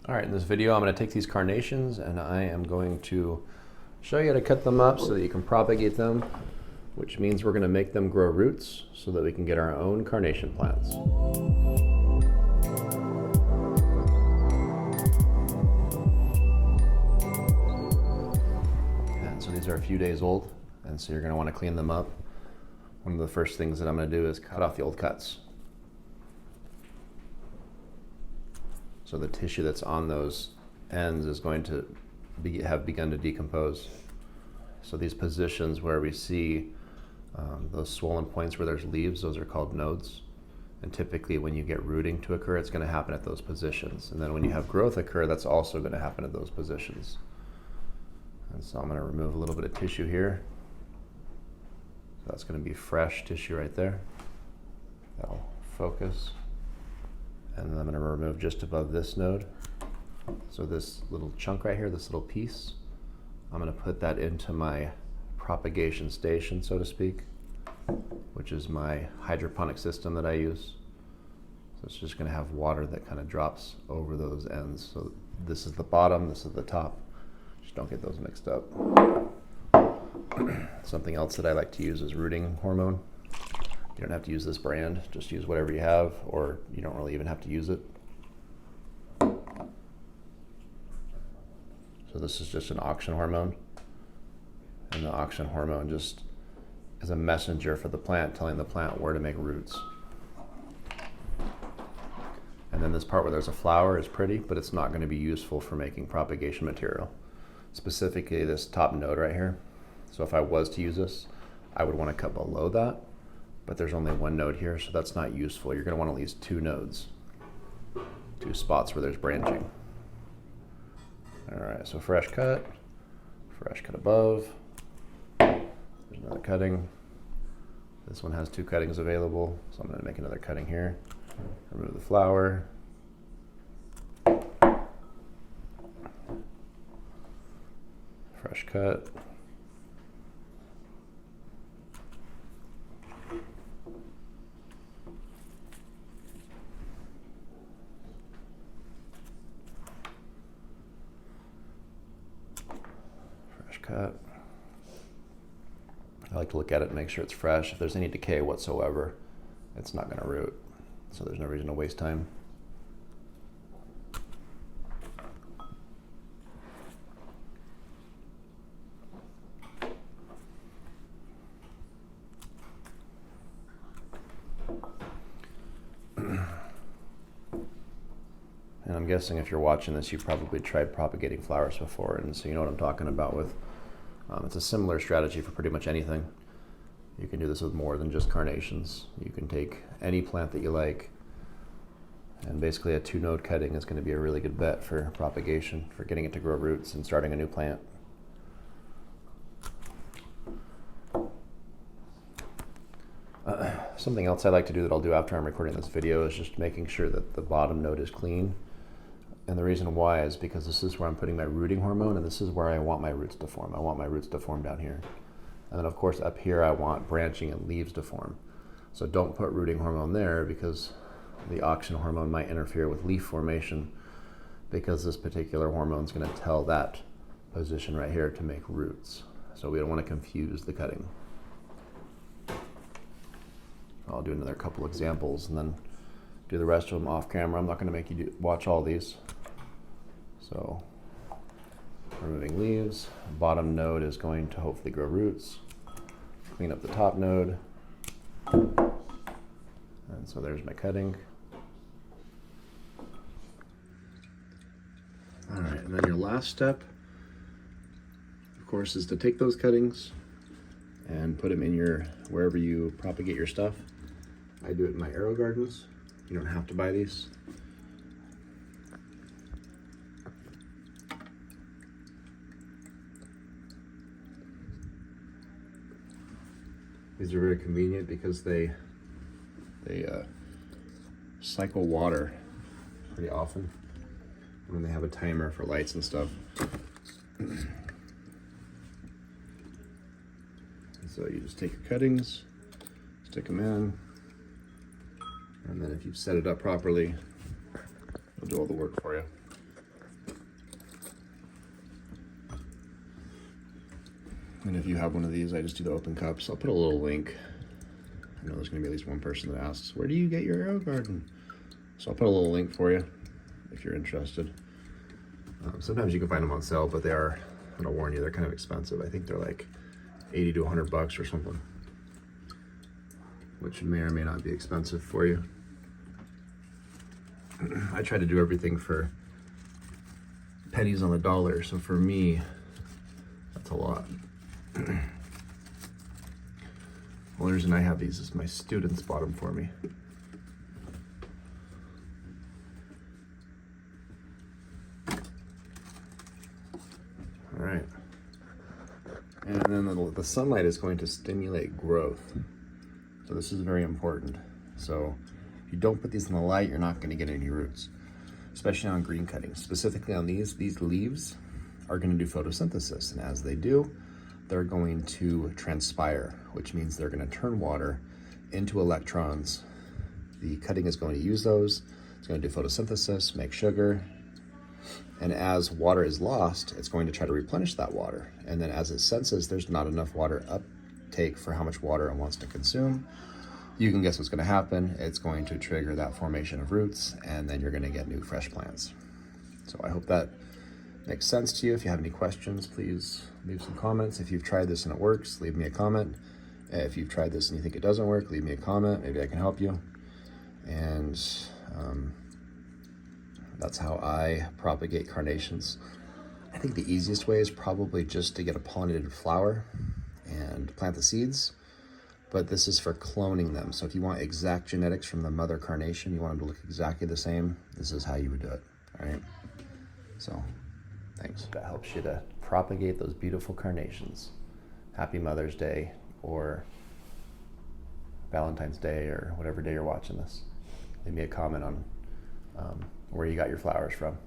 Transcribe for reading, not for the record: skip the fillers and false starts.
All right, in this video I'm going to take these carnations and I am going to show you how to cut them up so that you can propagate them, which means we're going to make them grow roots so that we can get our own carnation plants. And so these are a few days old, and so you're going to want to clean them up. One of the first things that I'm going to do is cut off the old cuts. So the tissue that's on those ends is going to have begun to decompose. So these positions where we see those swollen points where there's leaves, those are called nodes. And typically when you get rooting to occur, it's going to happen at those positions. And then when you have growth occur, that's also going to happen at those positions. And so I'm going to remove a little bit of tissue here. So that's going to be fresh tissue right there. That'll focus. And then I'm going to remove just above this node. So this little chunk right here, this little piece, I'm going to put that into my propagation station, so to speak, which is my hydroponic system that I use. So it's just going to have water that kind of drops over those ends. So this is the bottom, this is the top. Just don't get those mixed up. Something else that I like to use is rooting hormone. You don't have to use this brand, just use whatever you have, or you don't really even have to use it. So this is just an auxin hormone. And the auxin hormone just is a messenger for the plant, telling the plant where to make roots. And then this part where there's a flower is pretty, but it's not going to be useful for making propagation material. Specifically this top node right here. So if I was to use this, I would want to cut below that. But there's only one node here, so that's not useful. You're going to want at least two nodes, two spots where there's branching. All right, so fresh cut above. There's another cutting. This one has two cuttings available, so I'm going to make another cutting here. Remove the flower. Fresh cut. Cut. I like to look at it and make sure it's fresh. If there's any decay whatsoever, it's not going to root. So there's no reason to waste time. And I'm guessing if you're watching this, you've probably tried propagating flowers before, and so you know what I'm talking about with. It's a similar strategy for pretty much anything. You can do this with more than just carnations. You can take any plant that you like, and basically a two-node cutting is going to be a really good bet for propagation, for getting it to grow roots and starting a new plant. Something else I like to do that I'll do after I'm recording this video is just making sure that the bottom node is clean. And the reason why is because this is where I'm putting my rooting hormone, and this is where I want my roots to form. I want my roots to form down here. And then of course up here I want branching and leaves to form. So don't put rooting hormone there because the auxin hormone might interfere with leaf formation, because this particular hormone is going to tell that position right here to make roots. So we don't want to confuse the cutting. I'll do another couple examples and then do the rest of them off camera. I'm not going to make you watch all these. So removing leaves, bottom node is going to hopefully grow roots. Clean up the top node. And so there's my cutting. All right, and then your last step, of course, is to take those cuttings and put them in your, wherever you propagate your stuff. I do it in my arrow gardens. You don't have to buy these. These are very convenient because they cycle water pretty often, and then they have a timer for lights and stuff. So you just take your cuttings, stick them in, and then if you've set it up properly, it'll do all the work for you. And if you have one of these, I just do the open cups. I'll put a little link. I know there's gonna be at least one person that asks, where do you get your arrow garden? So I'll put a little link for you if you're interested. Sometimes you can find them on sale, but they are, I'm gonna warn you, they're kind of expensive. I think they're like 80 to 100 bucks or something, which may or may not be expensive for you. I try to do everything for pennies on the dollar, so for me, that's a lot. The only reason I have these is my students bought them for me. All right. And then the sunlight is going to stimulate growth. So this is very important. So if you don't put these in the light, you're not going to get any roots, especially on green cuttings. Specifically on these leaves are going to do photosynthesis. And as they do, they're going to transpire, which means they're going to turn water into electrons. The cutting is going to use those. It's going to do photosynthesis, make sugar. And as water is lost, it's going to try to replenish that water. And then as it senses there's not enough water uptake for how much water it wants to consume, you can guess what's going to happen. It's going to trigger that formation of roots, and then you're going to get new fresh plants. So I hope that makes sense to you. If you have any questions, please leave some comments. If you've tried this and it works, leave me a comment. If you've tried this and you think it doesn't work, leave me a comment. Maybe I can help you. And that's how I propagate carnations. I think the easiest way is probably just to get a pollinated flower and plant the seeds, but this is for cloning them. So if you want exact genetics from the mother carnation, you want them to look exactly the same, this is how you would do it, all right? So, thanks. That helps you to propagate those beautiful carnations. Happy Mother's Day, or Valentine's Day, or whatever day you're watching this. Leave me a comment on where you got your flowers from.